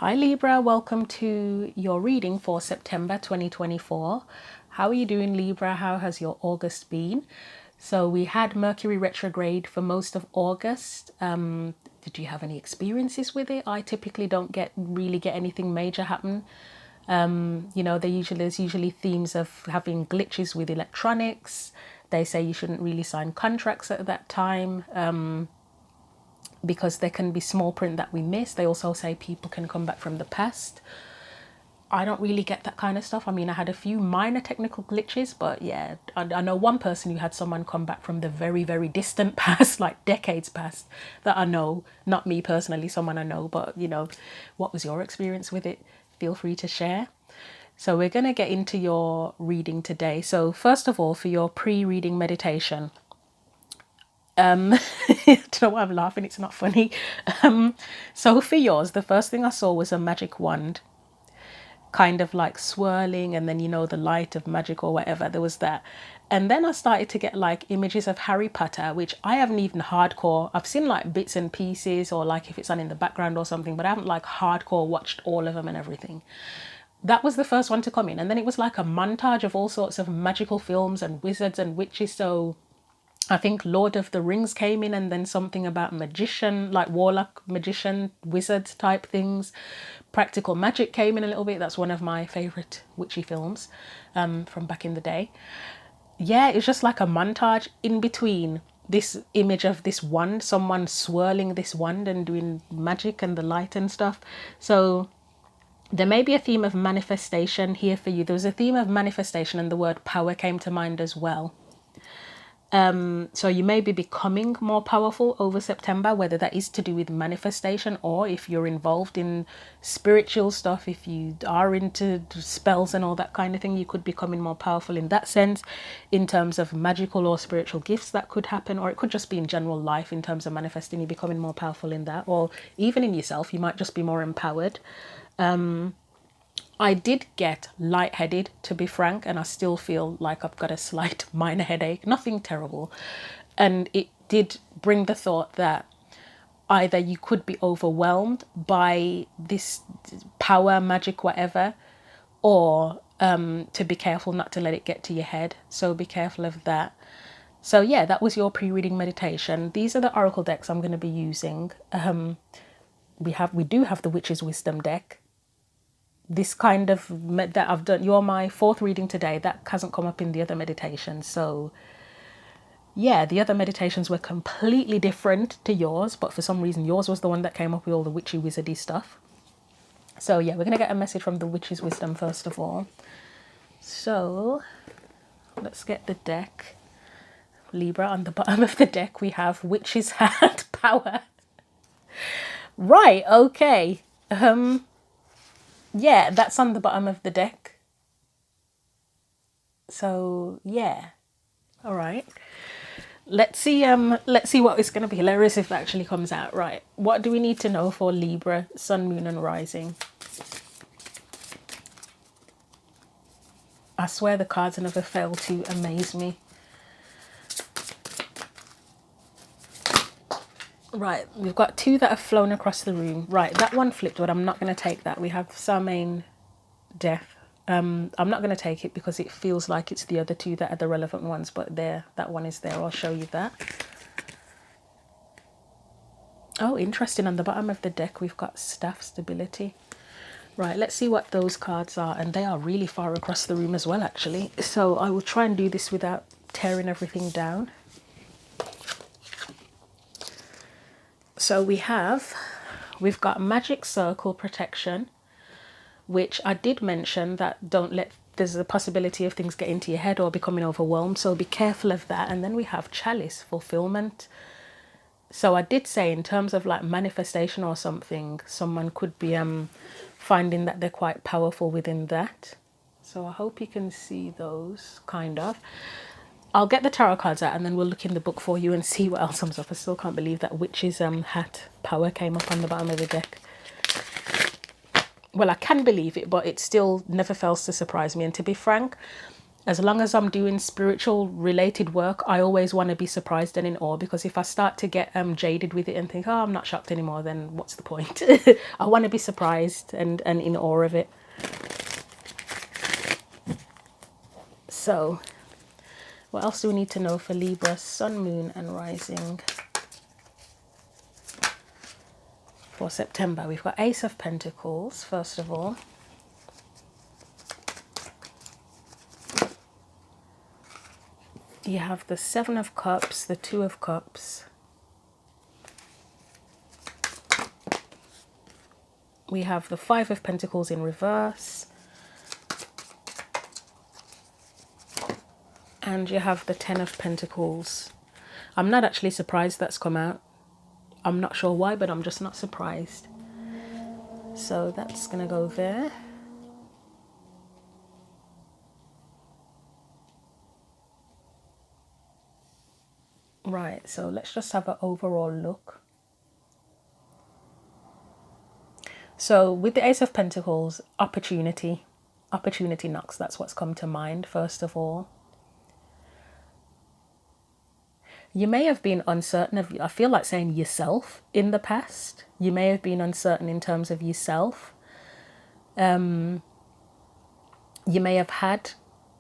Hi Libra, welcome to your reading for September 2024. How are you doing, Libra? How has your August been? So we had Mercury retrograde for most of August. Did you have any experiences with it? I typically don't really get anything major happen. There's usually themes of having glitches with electronics. They say you shouldn't really sign contracts at that time. Because there can be small print that we miss. They also say people can come back from the past. I don't really get that kind of stuff. I mean, I had a few minor technical glitches, but yeah, I know one person who had someone come back from the very, very distant past, like decades past, that I know, not me personally, someone I know, but what was your experience with it? Feel free to share. So we're going to get into your reading today. So first of all, for your pre-reading meditation, I don't know why I'm laughing, it's not funny. So for yours, the first thing I saw was a magic wand, kind of like swirling, and then the light of magic or whatever, there was that. And then I started to get like images of Harry Potter, which I haven't even hardcore, I've seen like bits and pieces, or like if it's on in the background or something, but I haven't like hardcore watched all of them and everything. That was the first one to come in, and then it was like a montage of all sorts of magical films and wizards and witches. So I think Lord of the Rings came in, and then something about magician, like warlock, magician, wizard type things. Practical Magic came in a little bit. That's one of my favourite witchy films from back in the day. Yeah, it's just like a montage in between this image of this wand, someone swirling this wand and doing magic and the light and stuff. So there may be a theme of manifestation here for you. There was a theme of manifestation, and the word power came to mind as well. So you may be becoming more powerful over September, whether that is to do with manifestation, or if you're involved in spiritual stuff, if you are into spells and all that kind of thing, you could be becoming more powerful in that sense, in terms of magical or spiritual gifts that could happen, or it could just be in general life in terms of manifesting, you becoming more powerful in that, or even in yourself, you might just be more empowered. I did get lightheaded, to be frank, and I still feel like I've got a slight minor headache, nothing terrible. And it did bring the thought that either you could be overwhelmed by this power, magic, whatever, or to be careful not to let it get to your head. So be careful of that. So yeah, that was your pre-reading meditation. These are the oracle decks I'm going to be using. We do have the Witch's Wisdom deck. This kind of that I've done, you're my fourth reading today, that hasn't come up in the other meditations. So yeah, the other meditations were completely different to yours, but for some reason yours was the one that came up with all the witchy wizardy stuff. So yeah, we're gonna get a message from the Witch's Wisdom first of all. So let's get the deck. Libra, on the bottom of the deck we have Witch's Hand Power. Right, okay. Yeah, that's on the bottom of the deck. So yeah, all right. Let's see what it's going to be. Hilarious if it actually comes out. Right, what do we need to know for Libra, Sun, Moon and Rising? I swear the cards never fail to amaze me. Right, we've got two that have flown across the room. Right, that one flipped, but I'm not going to take that. We have Sharmayne, Death. I'm not going to take it because it feels like it's the other two that are the relevant ones, but there, that one is there. I'll show you that. Oh, interesting. On the bottom of the deck, we've got Staff Stability. Right, let's see what those cards are. And they are really far across the room as well, actually. So I will try and do this without tearing everything down. So we've got Magic Circle Protection, which I did mention that there's a possibility of things getting to your head or becoming overwhelmed. So be careful of that. And then we have Chalice, Fulfillment. So I did say in terms of like manifestation or something, someone could be finding that they're quite powerful within that. So I hope you can see those, kind of. I'll get the tarot cards out and then we'll look in the book for you and see what else comes up. I still can't believe that Witch's Hat Power came up on the bottom of the deck. Well, I can believe it, but it still never fails to surprise me. And to be frank, As long as I'm doing spiritual related work, I always want to be surprised and in awe, because if I start to get jaded with it and think, oh, I'm not shocked anymore, then what's the point? I want to be surprised and in awe of it. So what else do we need to know for Libra, Sun, Moon and Rising for September? We've got Ace of Pentacles, first of all. You have the Seven of Cups, the Two of Cups. We have the Five of Pentacles in reverse. And you have the Ten of Pentacles. I'm not actually surprised that's come out. I'm not sure why, but I'm just not surprised. So that's going to go there. Right, so let's just have an overall look. So with the Ace of Pentacles, opportunity knocks. That's what's come to mind, first of all. You may have been uncertain of, I feel like saying yourself in the past. You may have been uncertain in terms of yourself. You may have had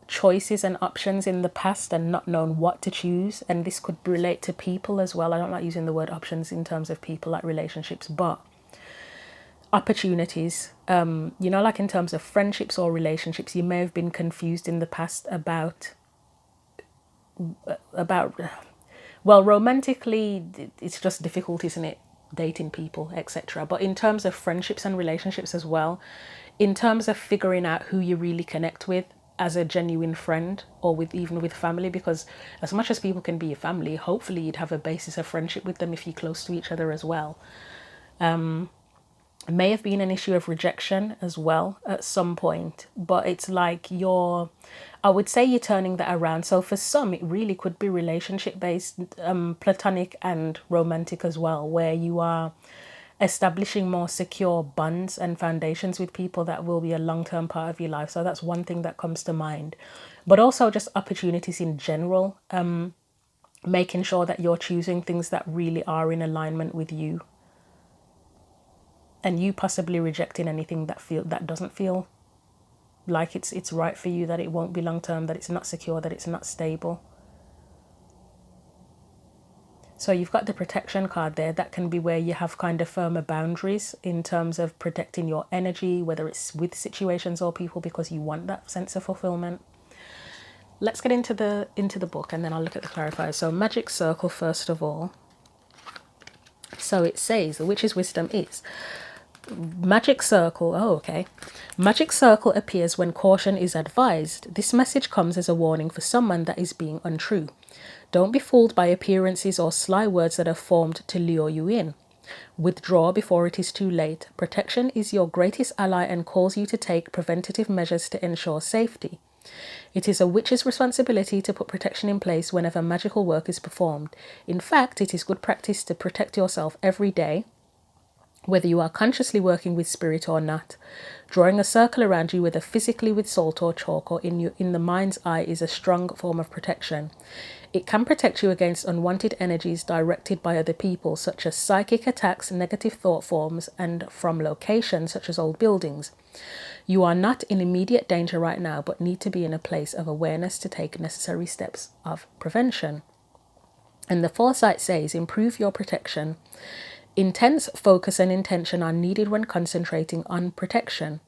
choices and options in the past and not known what to choose. And this could relate to people as well. I don't like using the word options in terms of people, like relationships, but opportunities. You know, like in terms of friendships or relationships, you may have been confused in the past about well, romantically, it's just difficult, isn't it? Dating people, etc. But in terms of friendships and relationships as well, in terms of figuring out who you really connect with as a genuine friend, or with even with family, because as much as people can be your family, hopefully you'd have a basis of friendship with them if you're close to each other as well. It may have been an issue of rejection as well at some point, but it's like I would say you're turning that around. So for some, it really could be relationship based, platonic and romantic as well, where you are establishing more secure bonds and foundations with people that will be a long-term part of your life. So that's one thing that comes to mind. But also just opportunities in general, making sure that you're choosing things that really are in alignment with you, and you possibly rejecting anything that doesn't feel like it's right for you, that it won't be long term, that it's not secure, that it's not stable. So you've got the protection card there. That can be where you have kind of firmer boundaries in terms of protecting your energy, whether it's with situations or people, because you want that sense of fulfillment. Let's get into the book, and then I'll look at the clarifiers. So Magic Circle, first of all. So it says the witch's wisdom is Magic Circle. Oh, okay. Magic Circle appears when caution is advised. This message comes as a warning for someone that is being untrue. Don't be fooled by appearances or sly words that are formed to lure you in. Withdraw before it is too late. Protection is your greatest ally and calls you to take preventative measures to ensure safety. It is a witch's responsibility to put protection in place whenever magical work is performed. In fact, it is good practice to protect yourself every day, whether you are consciously working with spirit or not. Drawing a circle around you, whether physically with salt or chalk or in the mind's eye, is a strong form of protection. It can protect you against unwanted energies directed by other people, such as psychic attacks, negative thought forms, and from locations such as old buildings. You are not in immediate danger right now, but need to be in a place of awareness to take necessary steps of prevention. And the foresight says, improve your protection. Intense focus and intention are needed when concentrating on protection.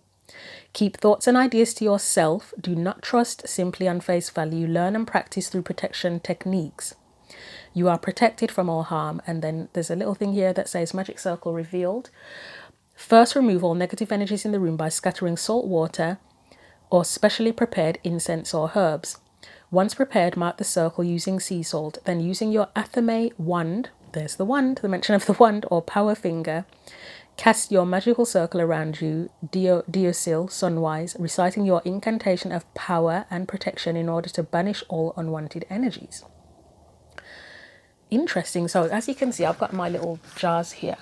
Keep thoughts and ideas to yourself. Do not trust simply on face value. Learn and practice through protection techniques. You are protected from all harm. And then there's a little thing here that says Magic Circle revealed. First, remove all negative energies in the room by scattering salt water or specially prepared incense or herbs. Once prepared, mark the circle using sea salt. Then using your Athame wand, there's the wand, the mention of the wand, or power finger, cast your magical circle around you, Diosil, sunwise, reciting your incantation of power and protection in order to banish all unwanted energies. Interesting. So as you can see, I've got my little jars here.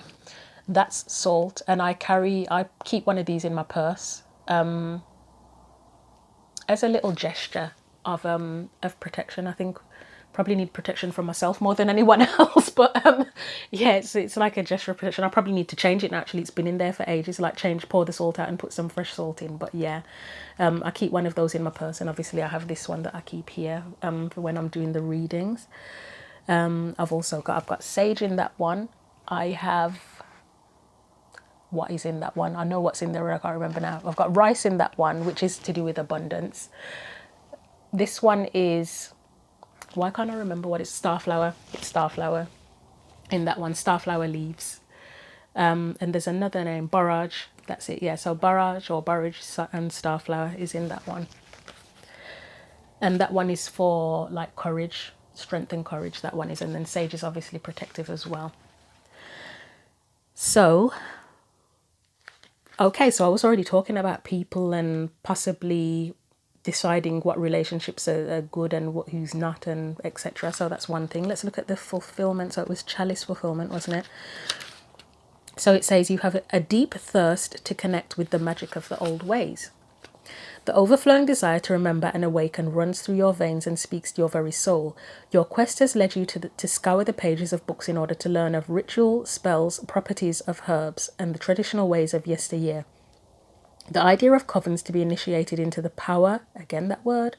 That's salt, and I keep one of these in my purse as a little gesture of protection. I think probably need protection from myself more than anyone else. But yeah, it's like a gesture of protection. I probably need to change it now. Actually, it's been in there for ages. Like pour the salt out and put some fresh salt in. But yeah, I keep one of those in my purse, and obviously I have this one that I keep here for when I'm doing the readings. I've got sage in that one. I have, what is in that one? I know what's in there, I can't remember now. I've got rice in that one, which is to do with abundance. This one is, why can't I remember what it's? Starflower. It's starflower in that one. Starflower leaves. And there's another name, borage. That's it. Yeah. So borage and starflower is in that one. And that one is for like courage, strength and courage. That one is. And then sage is obviously protective as well. So, okay. So I was already talking about people and possibly deciding what relationships are good and who's not, and etc. So that's one thing. Let's look at the fulfillment. So it was chalice fulfillment, wasn't it? So it says you have a deep thirst to connect with the magic of the old ways. The overflowing desire to remember and awaken runs through your veins and speaks to your very soul. Your quest has led you to scour the pages of books in order to learn of ritual, spells, properties of herbs, and the traditional ways of yesteryear. The idea of covens to be initiated into the power, again that word,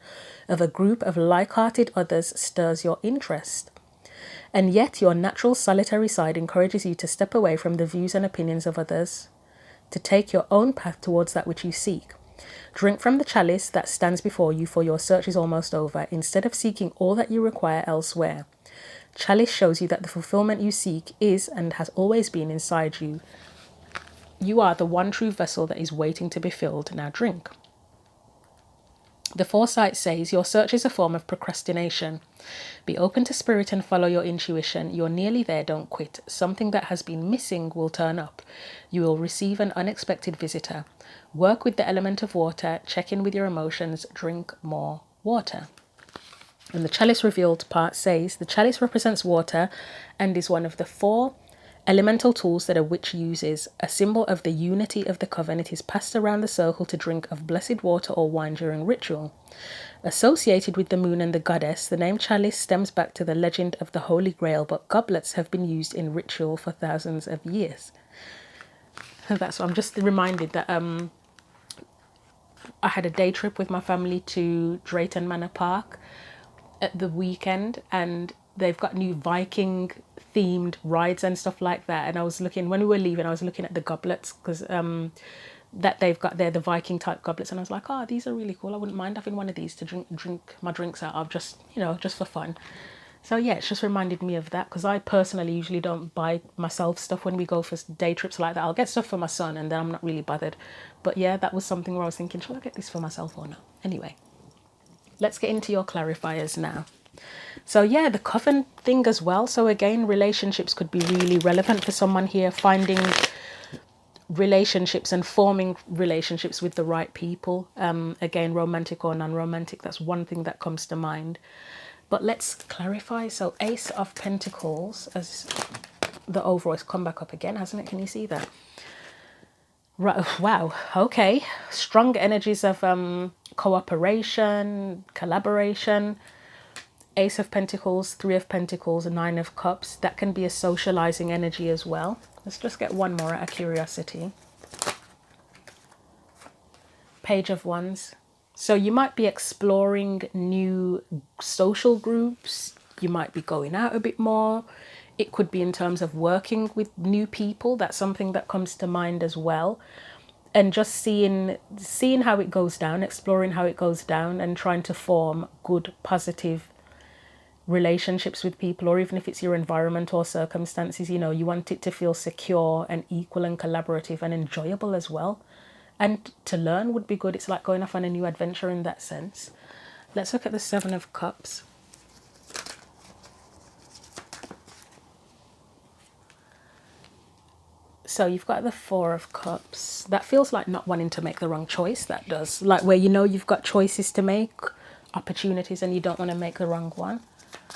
of a group of like-hearted others stirs your interest. And yet your natural solitary side encourages you to step away from the views and opinions of others, to take your own path towards that which you seek. Drink from the chalice that stands before you, for your search is almost over, instead of seeking all that you require elsewhere. Chalice shows you that the fulfillment you seek is and has always been inside you. You are the one true vessel that is waiting to be filled. Now drink. The foresight says your search is a form of procrastination. Be open to spirit and follow your intuition. You're nearly there, don't quit. Something that has been missing will turn up. You will receive an unexpected visitor. Work with the element of water. Check in with your emotions. Drink more water. And the chalice revealed part says the chalice represents water and is one of the 4 elemental tools that a witch uses. A symbol of the unity of the coven, it is passed around the circle to drink of blessed water or wine during ritual. Associated with the moon and the goddess, the name chalice stems back to the legend of the Holy Grail, but goblets have been used in ritual for thousands of years. That's what I'm just reminded that I had a day trip with my family to Drayton Manor Park at the weekend, and they've got new Viking themed rides and stuff like that. And I was looking, when we were leaving, I was looking at the goblets because that they've got there, the Viking type goblets. And I was like, oh, these are really cool. I wouldn't mind having one of these to drink my drinks out of, just, just for fun. So yeah, it's just reminded me of that, because I personally usually don't buy myself stuff when we go for day trips like that. I'll get stuff for my son and then I'm not really bothered. But yeah, that was something where I was thinking, should I get this for myself or not? Anyway, let's get into your clarifiers now. So yeah, the coven thing as well. So again, relationships could be really relevant for someone here, finding relationships and forming relationships with the right people. Again, romantic or non-romantic, that's one thing that comes to mind. But let's clarify. So Ace of Pentacles, as the overall, has come back up again, hasn't it? Can you see that? Right. Wow. Okay. Strong energies of cooperation, collaboration. Ace of Pentacles, 3 of Pentacles, 9 of Cups. That can be a socializing energy as well. Let's just get one more out of curiosity. Page of Wands. So you might be exploring new social groups. You might be going out a bit more. It could be in terms of working with new people. That's something that comes to mind as well. And just seeing how it goes down, exploring how it goes down, and trying to form good, positive relationships with people, or even if it's your environment or circumstances, you want it to feel secure and equal and collaborative and enjoyable as well. And to learn would be good. It's like going off on a new adventure in that sense. Let's look at the 7 of Cups. So you've got the 4 of Cups. That feels like not wanting to make the wrong choice. That does. Like where you've got choices to make, opportunities, and you don't want to make the wrong one.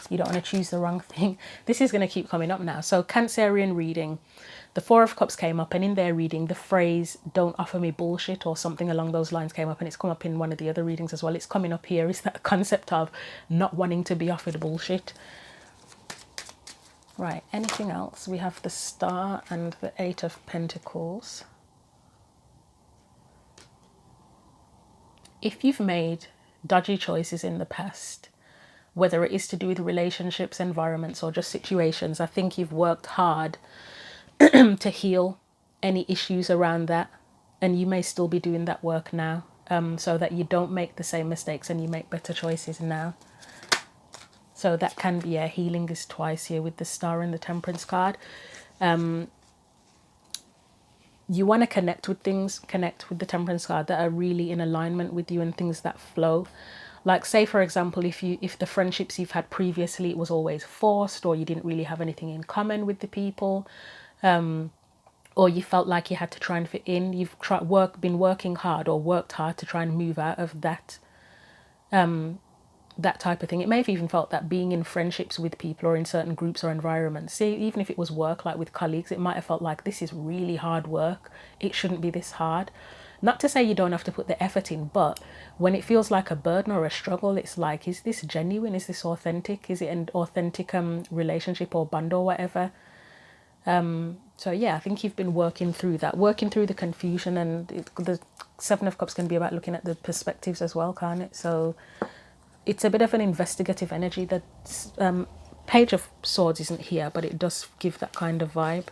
You don't want to choose the wrong thing. This is going to keep coming up now. So Cancerian reading, the Four of Cups came up, and in their reading, the phrase "don't offer me bullshit" or something along those lines came up, and it's come up in one of the other readings as well. It's coming up here. Is that concept of not wanting to be offered bullshit. Right, anything else? We have the Star and the Eight of Pentacles. If you've made dodgy choices in the past, whether it is to do with relationships, environments, or just situations, I think you've worked hard to heal any issues around that, and you may still be doing that work now, so that you don't make the same mistakes and you make better choices now. So that can be, healing is twice here with the Star and the Temperance card. You want to connect with things, connect with the Temperance card that are really in alignment with you and things that flow. Like, say for example, if the friendships you've had previously, it was always forced, or you didn't really have anything in common with the people, or you felt like you had to try and fit in, you've been working hard or worked hard to try and move out of that that type of thing. It may have even felt that being in friendships with people or in certain groups or environments, see, even if it was work, like with colleagues, it might have felt like this is really hard work. It shouldn't be this hard. Not to say you don't have to put the effort in, but when it feels like a burden or a struggle, it's like, is this genuine? Is this authentic? Is it an authentic relationship or bond or whatever? So yeah, I think you've been working through that, working through the confusion, and the Seven of Cups can be about looking at the perspectives as well, can't it? So it's a bit of an investigative energy. That Page of Swords isn't here, but it does give that kind of vibe.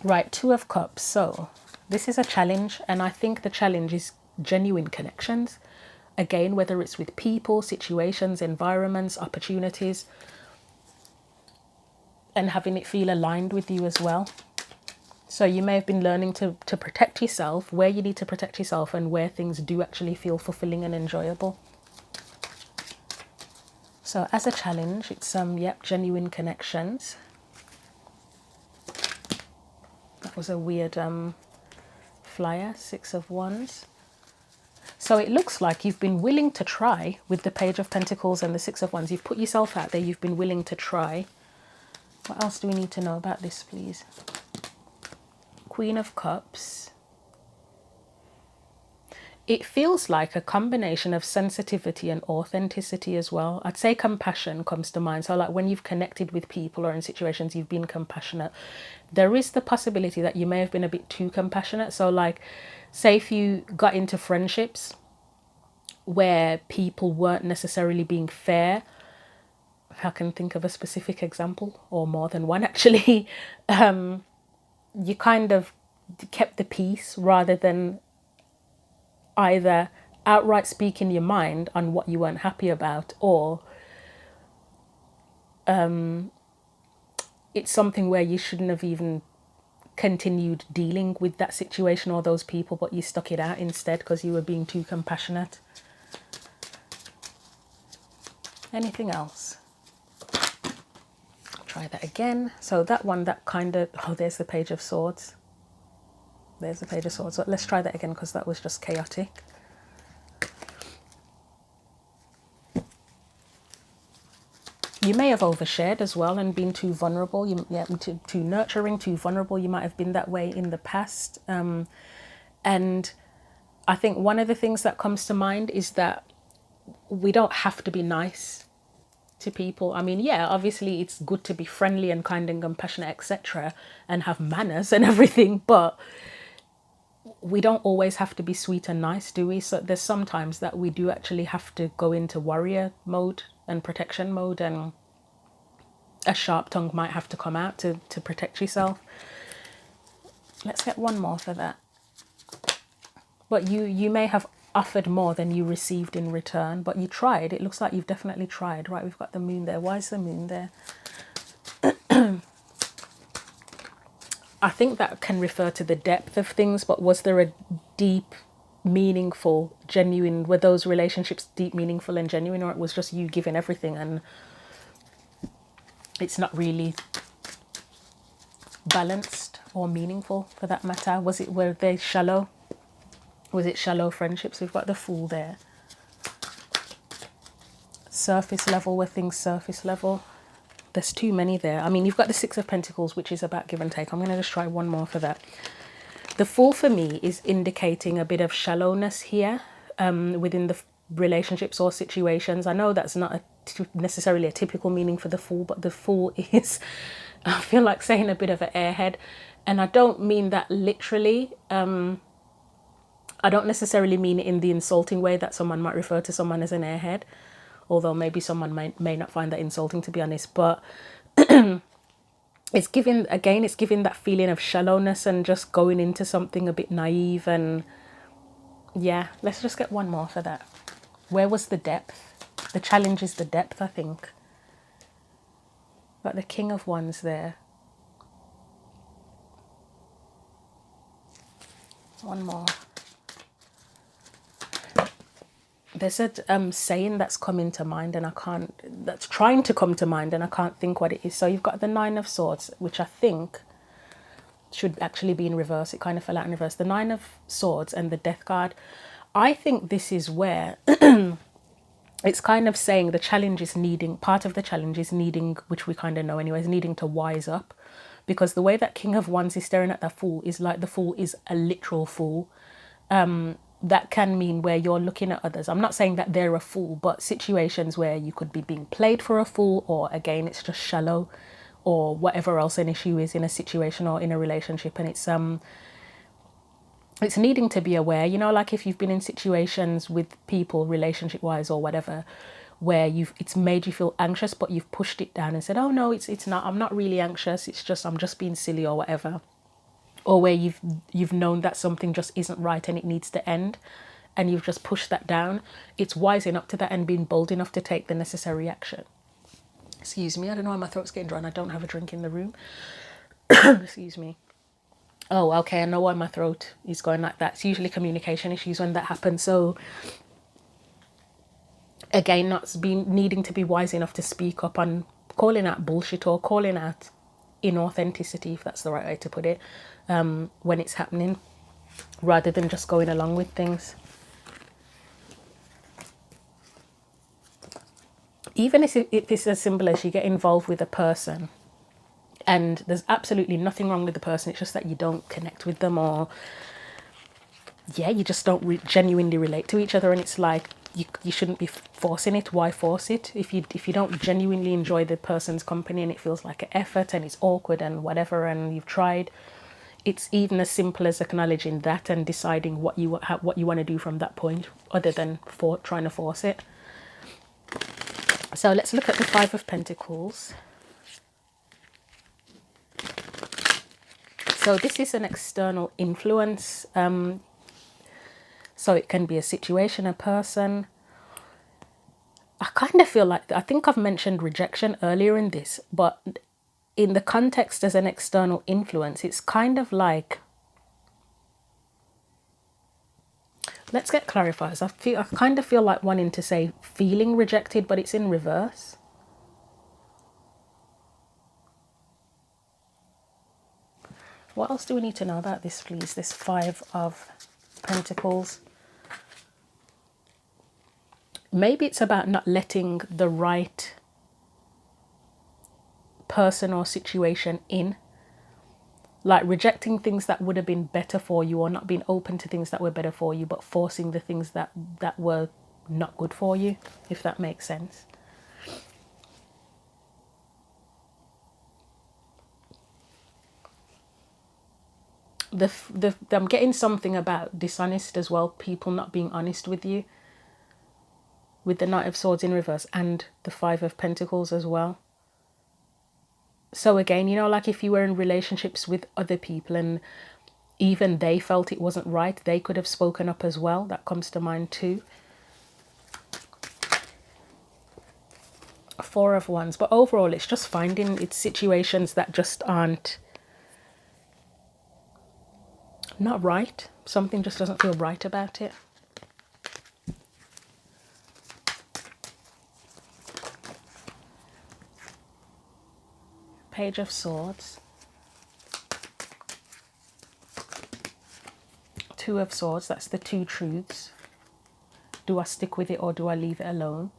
Right, Two of Cups. So this is a challenge, and I think the challenge is genuine connections. Again, whether it's with people, situations, environments, opportunities, and having it feel aligned with you as well. So you may have been learning to protect yourself, where you need to protect yourself, and where things do actually feel fulfilling and enjoyable. So as a challenge, it's genuine connections. That was a weird flyer, Six of Wands. So it looks like you've been willing to try with the Page of Pentacles and the Six of Wands. You've put yourself out there, you've been willing to try. What else do we need to know about this, please? Queen of Cups. It feels like a combination of sensitivity and authenticity as well. I'd say compassion comes to mind. So like when you've connected with people or in situations, you've been compassionate. There is the possibility that you may have been a bit too compassionate. So like, say if you got into friendships where people weren't necessarily being fair, I can think of a specific example, or more than one actually. You kind of kept the peace rather than either outright speaking your mind on what you weren't happy about, or it's something where you shouldn't have even continued dealing with that situation or those people, but you stuck it out instead because you were being too compassionate. Anything else? Try that again. So that one, that kind of, oh, there's the Page of Swords. There's the Page of Swords. So let's try that again because that was just chaotic. You may have overshared as well and been too vulnerable. Too nurturing, too vulnerable. You might have been that way in the past. And I think one of the things that comes to mind is that we don't have to be nice to people. I mean, yeah, obviously it's good to be friendly and kind and compassionate, etc., and have manners and everything, but we don't always have to be sweet and nice, do we? So there's sometimes that we do actually have to go into warrior mode and protection mode, and a sharp tongue might have to come out to protect yourself. Let's get one more for that. But you may have offered more than you received in return, but you tried. It looks like you've definitely tried. Right, we've got the Moon there. Why is the Moon there? I think that can refer to the depth of things, but was there a deep, meaningful, genuine, were those relationships deep, meaningful and genuine, or it was just you giving everything and it's not really balanced or meaningful for that matter? Were they shallow? Was it shallow friendships? We've got the Fool there. surface level, where things surface level. There's too many there. I mean, you've got the Six of Pentacles, which is about give and take. I'm going to just try one more for that. The Fool for me is indicating a bit of shallowness here within the relationships or situations. I know that's not necessarily a typical meaning for the Fool, but the Fool is, I feel like saying, a bit of an airhead. And I don't mean that literally. I don't necessarily mean it in the insulting way that someone might refer to someone as an airhead, although maybe someone may not find that insulting, to be honest. But it's giving that feeling of shallowness and just going into something a bit naive. And yeah, let's just get one more for that. Where was the depth? The challenge is the depth, I think. Got the King of Wands there. One more. There's a saying that's coming to mind, and that's trying to come to mind, and I can't think what it is. So you've got the Nine of Swords, which I think should actually be in reverse. It kind of fell out in reverse. The Nine of Swords and the Death card. I think this is where it's kind of saying the challenge is needing, part of the challenge is needing, which we kind of know anyways, needing to wise up. Because the way that King of Wands is staring at the Fool is like the Fool is a literal fool. That can mean where you're looking at others. I'm not saying that they're a fool, but situations where you could be being played for a fool, or again, it's just shallow, or whatever else an issue is in a situation or in a relationship. And it's needing to be aware, you know, like if you've been in situations with people, relationship wise or whatever, where it's made you feel anxious, but you've pushed it down and said, oh no, it's not, I'm not really anxious. It's just, I'm just being silly or whatever. Or where you've known that something just isn't right and it needs to end, and you've just pushed that down. It's wising up to that and being bold enough to take the necessary action. Excuse me, I don't know why my throat's getting dry and I don't have a drink in the room. Excuse me. Oh, okay, I know why my throat is going like that. It's usually communication issues when that happens. So again, needing to be wise enough to speak up on calling out bullshit or calling out inauthenticity, if that's the right way to put it, when it's happening, rather than just going along with things. Even if it's as simple as you get involved with a person and there's absolutely nothing wrong with the person, it's just that you don't connect with them, or you just don't genuinely relate to each other, and it's like you shouldn't be forcing it. Why force it? If you don't genuinely enjoy the person's company and it feels like an effort and it's awkward and whatever, and you've tried, it's even as simple as acknowledging that and deciding what you want to do from that point, other than trying to force it. So let's look at the Five of Pentacles. So this is an external influence. So it can be a situation, a person. I kind of feel like, I think I've mentioned rejection earlier in this, but in the context as an external influence, it's kind of like, let's get clarifiers. I kind of feel like wanting to say feeling rejected, but it's in reverse. What else do we need to know about this, please? This Five of Pentacles. Maybe it's about not letting the right person or situation in. Like rejecting things that would have been better for you, or not being open to things that were better for you, but forcing the things that were not good for you, if that makes sense. I'm getting something about dishonest as well, people not being honest with you, with the Knight of Swords in reverse and the Five of Pentacles as well. So again, you know, like if you were in relationships with other people and even they felt it wasn't right, they could have spoken up as well. That comes to mind too. Four of Wands. But overall, it's just finding it's situations that just aren't not right. Something just doesn't feel right about it. Page of Swords. Two of Swords, that's the two truths. Do I stick with it or do I leave it alone?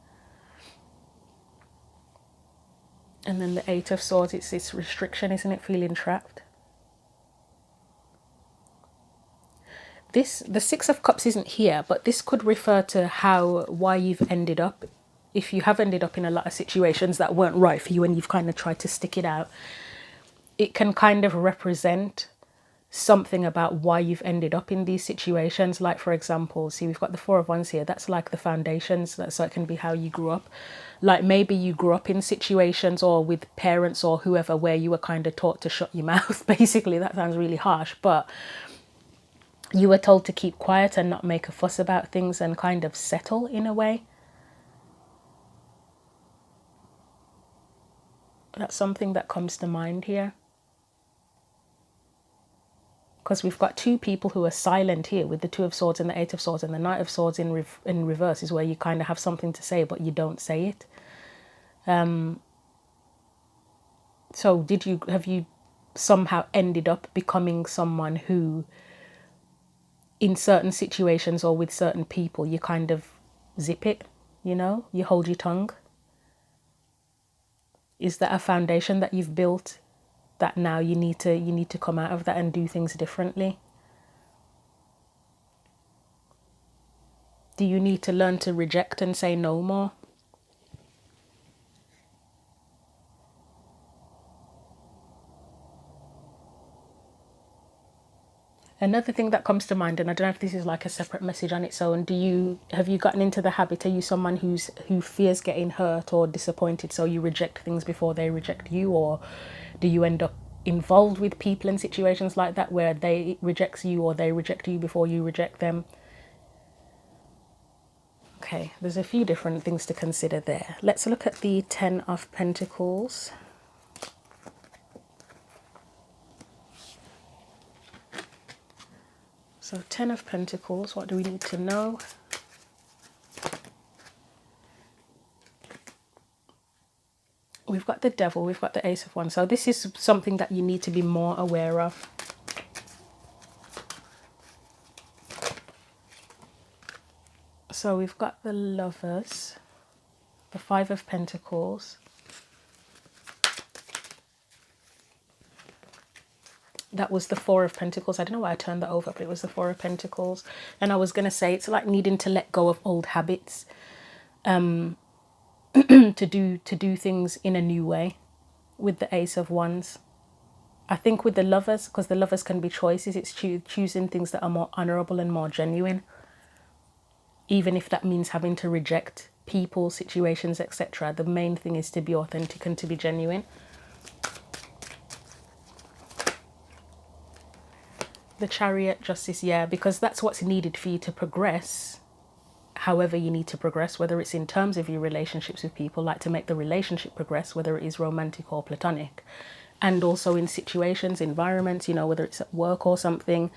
And then the Eight of Swords, it's this restriction, isn't it? Feeling trapped. The Six of Cups isn't here, but this could refer to why you've ended up. If you have ended up in a lot of situations that weren't right for you and you've kind of tried to stick it out, it can kind of represent something about why you've ended up in these situations. Like, for example, see, we've got the Four of Wands here. That's like the foundations. So it can be how you grew up. Like, maybe you grew up in situations or with parents or whoever where you were kind of taught to shut your mouth. Basically, that sounds really harsh, but you were told to keep quiet and not make a fuss about things and kind of settle in a way. That's something that comes to mind here. Because we've got two people who are silent here with the Two of Swords and the Eight of Swords, and the Knight of Swords in reverse is where you kind of have something to say, but you don't say it. So have you somehow ended up becoming someone who, in certain situations or with certain people, you kind of zip it, you hold your tongue? Is that a foundation that you've built that now you need to come out of that and do things differently? Do you need to learn to reject and say no more? Another thing that comes to mind, and I don't know if this is like a separate message on its own, have you gotten into the habit, are you someone who fears getting hurt or disappointed, so you reject things before they reject you? Or do you end up involved with people in situations like that where they reject you or they reject you before you reject them? Okay, there's a few different things to consider there. Let's look at the Ten of Pentacles. So Ten of Pentacles, what do we need to know? We've got the Devil, we've got the Ace of Wands. So this is something that you need to be more aware of. So we've got the Lovers, the Five of Pentacles. That was the Four of Pentacles. I don't know why I turned that over, but it was the Four of Pentacles. And I was going to say, it's like needing to let go of old habits, to do things in a new way with the Ace of Wands. I think with the Lovers, because the Lovers can be choices, it's choosing things that are more honourable and more genuine. Even if that means having to reject people, situations, etc. The main thing is to be authentic and to be genuine. The Chariot, Justice, yeah, because that's what's needed for you to progress however you need to progress, whether it's in terms of your relationships with people, like to make the relationship progress, whether it is romantic or platonic, and also in situations, environments, whether it's at work or something,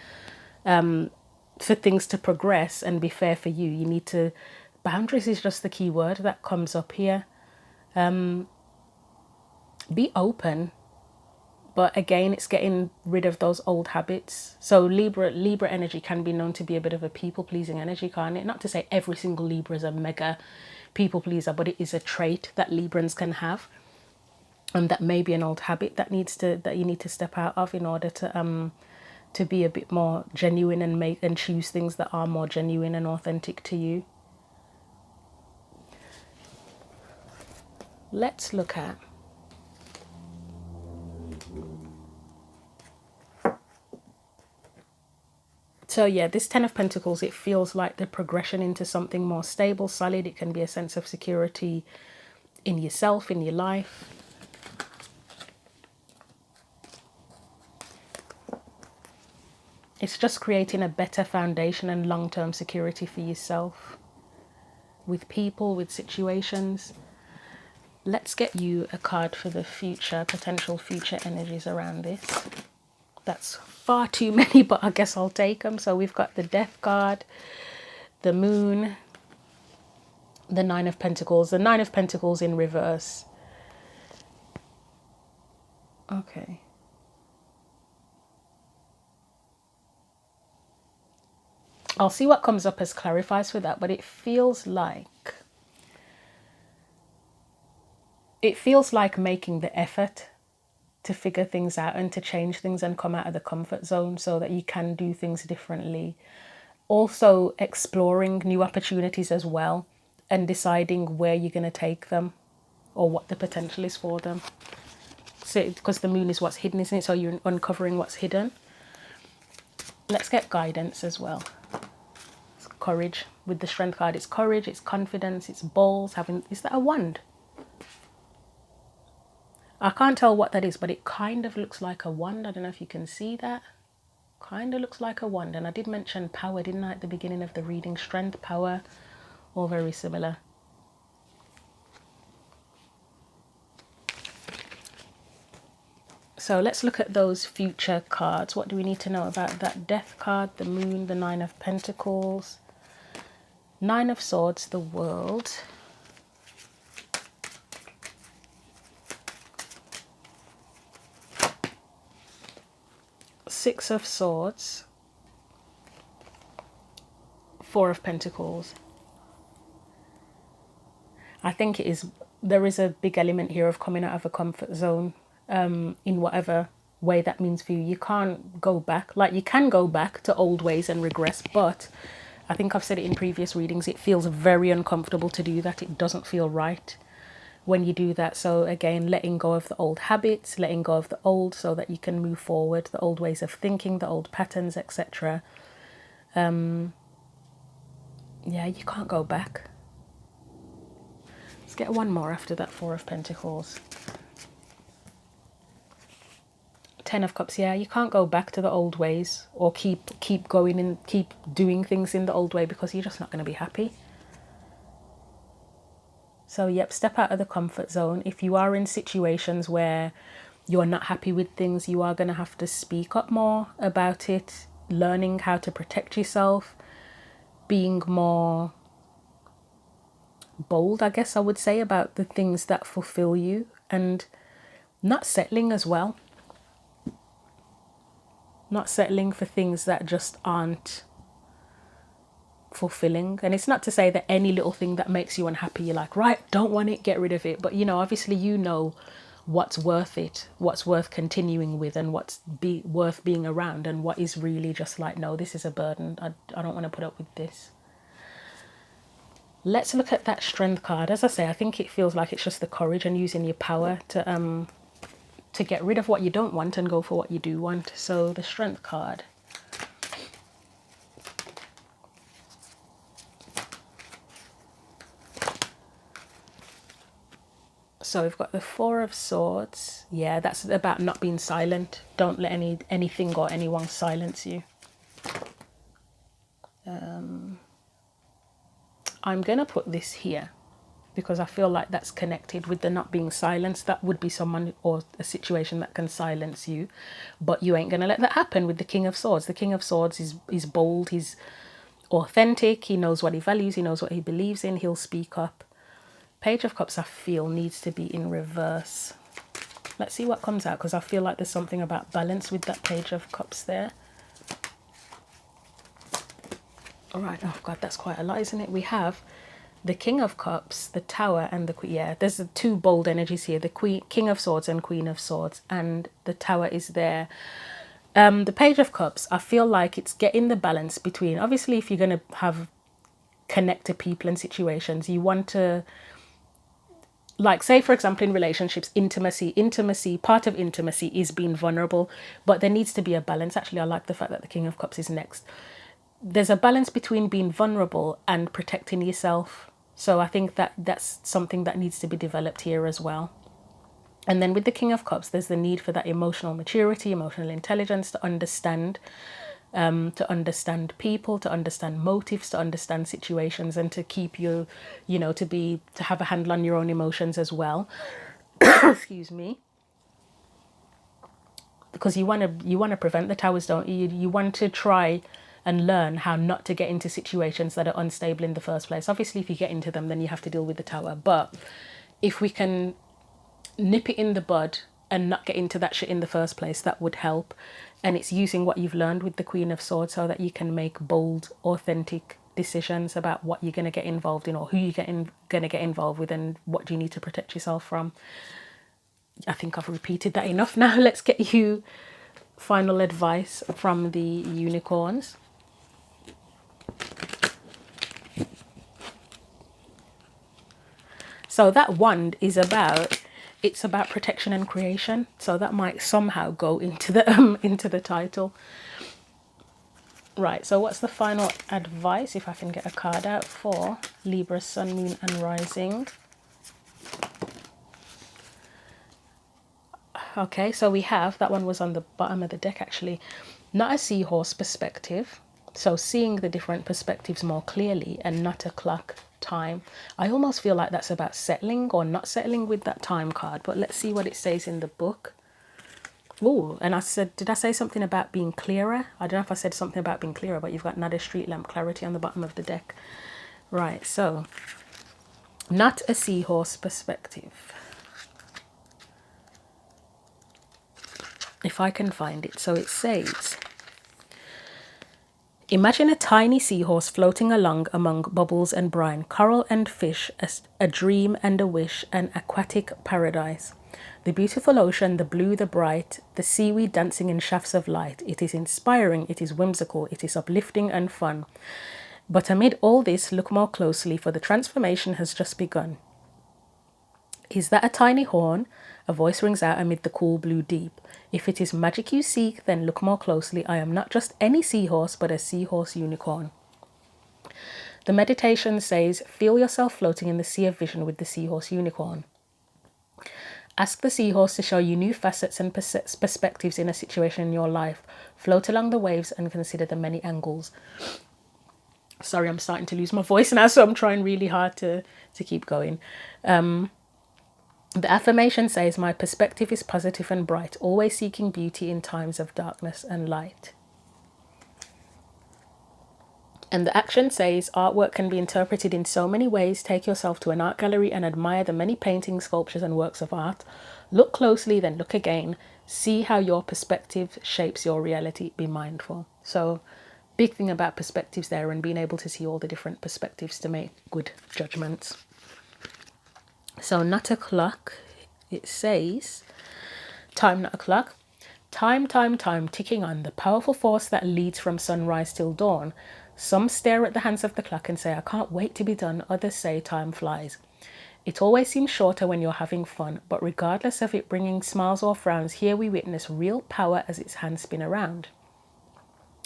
for things to progress and be fair for you, you need to, boundaries is just the key word that comes up here. Be open. But again, it's getting rid of those old habits. So Libra energy can be known to be a bit of a people-pleasing energy, can't it? Not to say every single Libra is a mega people-pleaser, but it is a trait that Librans can have. And that may be an old habit that you need to step out of in order to be a bit more genuine and choose things that are more genuine and authentic to you. Let's look at so yeah, this Ten of Pentacles, it feels like the progression into something more stable, solid. It can be a sense of security in yourself, in your life. It's just creating a better foundation and long-term security for yourself with people, with situations. Let's get you a card for the future, potential future energies around this. That's far too many, but I guess I'll take them. So we've got the Death card, the Moon, the Nine of Pentacles, the Nine of Pentacles in reverse. Okay. I'll see what comes up as clarifies for that, but it feels like it feels like making the effort to figure things out and to change things and come out of the comfort zone so that you can do things differently. Also exploring new opportunities as well and deciding where you're going to take them or what the potential is for them. So, because the moon is what's hidden, isn't it? So you're uncovering what's hidden. Let's get guidance as well. It's courage. With the strength card, it's courage, it's confidence, it's balls. Is that a wand? I can't tell what that is, but it kind of looks like a wand. I don't know if you can see that. Kind of looks like a wand. And I did mention power, didn't I, at the beginning of the reading? Strength, power, all very similar. So let's look at those future cards. What do we need to know about that Death card, the Moon, the Nine of Pentacles, Nine of Swords, the World, Six of Swords, Four of Pentacles. I think there is a big element here of coming out of a comfort zone. In whatever way that means for you. You can't go back. Like, you can go back to old ways and regress, but I think I've said it in previous readings, it feels very uncomfortable to do that. It doesn't feel right when you do that. So again, letting go of the old habits, letting go of the old so that you can move forward, the old ways of thinking, the old patterns, etc. Yeah, you can't go back. Let's get one more after that Four of Pentacles. Ten of Cups. Yeah, you can't go back to the old ways or keep going and keep doing things in the old way because you're just not going to be happy. So yep, step out of the comfort zone. If you are in situations where you're not happy with things, you are going to have to speak up more about it, learning how to protect yourself, being more bold, I guess I would say, about the things that fulfill you, and not settling as well. Not settling for things that just aren't fulfilling. And it's not to say that any little thing that makes you unhappy, you're like, right, don't want it, get rid of it. But, you know, obviously, you know what's worth it, what's worth continuing with, and what's worth being around, and what is really just like, no, this is a burden. I don't want to put up with this. Let's look at that Strength card. As I say, I think it feels like it's just the courage and using your power to get rid of what you don't want and go for what you do want. So the Strength card. So we've got the Four of Swords. Yeah, that's about not being silent. Don't let anything or anyone silence you. I'm going to put this here because I feel like that's connected with the not being silenced. That would be someone or a situation that can silence you, but you ain't going to let that happen with the King of Swords. The King of Swords is bold, he's authentic, he knows what he values, he knows what he believes in, he'll speak up. Page of Cups, I feel, needs to be in reverse. Let's see what comes out, because I feel like there's something about balance with that Page of Cups there. All right, oh God, that's quite a lot, isn't it? We have the King of Cups, the Tower, and the Queen. Yeah, there's the two bold energies here, the King of Swords and Queen of Swords, and the Tower is there. The Page of Cups, I feel like it's getting the balance between, obviously, if you're going to connect to people and situations, you want to, like, say, for example, in relationships, intimacy, part of intimacy is being vulnerable, but there needs to be a balance. Actually, I like the fact that the King of Cups is next. There's a balance between being vulnerable and protecting yourself. So I think that that's something that needs to be developed here as well. And then with the King of Cups, there's the need for that emotional maturity, emotional intelligence, to understand people, to understand motives, to understand situations, and to keep you, to have a handle on your own emotions as well. Excuse me. Because you want to prevent the towers, don't you? You want to try and learn how not to get into situations that are unstable in the first place. Obviously, if you get into them, then you have to deal with the Tower. But if we can nip it in the bud and not get into that shit in the first place, that would help. And it's using what you've learned with the Queen of Swords so that you can make bold, authentic decisions about what you're going to get involved in or who you're going to get involved with and what do you need to protect yourself from. I think I've repeated that enough now. Let's get you final advice from the unicorns. So that wand is about, it's about protection and creation. So that might somehow go into the title. Right, so what's the final advice, if I can get a card out, for Libra, Sun, Moon and Rising? Okay, so we have, that one was on the bottom of the deck actually, not a seahorse perspective. So seeing the different perspectives more clearly, and not a clock, time. I almost feel like that's about settling or not settling with that time card, but let's see what it says in the book. Oh, and I said, did I say something about being clearer? I don't know if I said something about being clearer, but you've got not a street lamp, clarity on the bottom of the deck. Right, so not a seahorse perspective. If I can find it. So it says, imagine a tiny seahorse floating along among bubbles and brine, coral and fish, a dream and a wish, an aquatic paradise. The beautiful ocean, the blue, the bright, the seaweed dancing in shafts of light. It is inspiring, it is whimsical, it is uplifting and fun. But amid all this, look more closely, for the transformation has just begun. Is that a tiny horn? A voice rings out amid the cool blue deep. If it is magic you seek, then look more closely. I am not just any seahorse, but a seahorse unicorn. The meditation says, feel yourself floating in the sea of vision with the seahorse unicorn. Ask the seahorse to show you new facets and perspectives in a situation in your life. Float along the waves and consider the many angles. Sorry, I'm starting to lose my voice now, so I'm trying really hard to keep going. The affirmation says, my perspective is positive and bright, always seeking beauty in times of darkness and light. And the action says, artwork can be interpreted in so many ways. Take yourself to an art gallery and admire the many paintings, sculptures and works of art. Look closely, then look again. See how your perspective shapes your reality. Be mindful. So, big thing about perspectives there, and being able to see all the different perspectives to make good judgments. So not a clock, it says, time not a clock. Time, time, time, ticking on, the powerful force that leads from sunrise till dawn. Some stare at the hands of the clock and say, I can't wait to be done. Others say time flies. It always seems shorter when you're having fun, but regardless of it bringing smiles or frowns, here we witness real power as its hands spin around.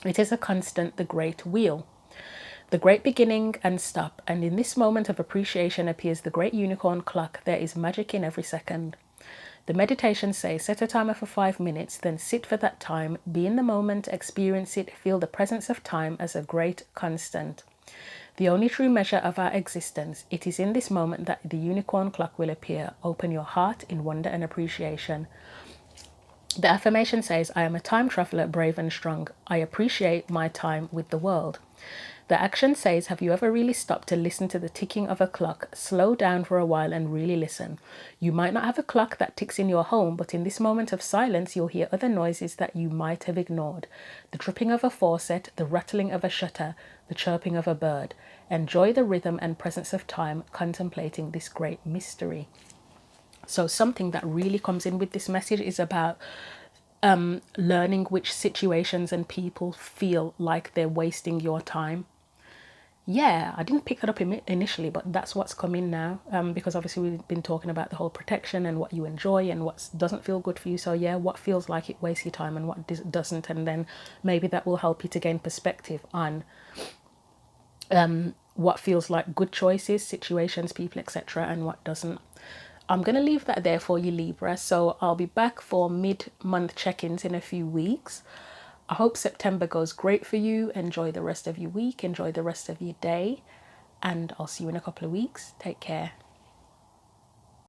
It is a constant, the great wheel. The great beginning and stop, and in this moment of appreciation appears the great unicorn clock. There is magic in every second. The meditation says, set a timer for 5 minutes, then sit for that time, be in the moment, experience it, feel the presence of time as a great constant. The only true measure of our existence, it is in this moment that the unicorn clock will appear. Open your heart in wonder and appreciation. The affirmation says, I am a time traveler, brave and strong. I appreciate my time with the world. The action says, have you ever really stopped to listen to the ticking of a clock? Slow down for a while and really listen. You might not have a clock that ticks in your home, but in this moment of silence, you'll hear other noises that you might have ignored. The dripping of a faucet, the rattling of a shutter, the chirping of a bird. Enjoy the rhythm and presence of time, contemplating this great mystery. So something that really comes in with this message is about learning which situations and people feel like they're wasting your time. Yeah, I didn't pick it up initially, but that's what's come in now, because obviously we've been talking about the whole protection and what you enjoy and what doesn't feel good for you. So yeah, what feels like it wastes your time and what doesn't, and then maybe that will help you to gain perspective on what feels like good choices, situations, people, etc., and what doesn't. I'm going to leave that there for you, Libra. So I'll be back for mid-month check-ins in a few weeks. I hope September goes great for you. Enjoy the rest of your week. Enjoy the rest of your day. And I'll see you in a couple of weeks. Take care.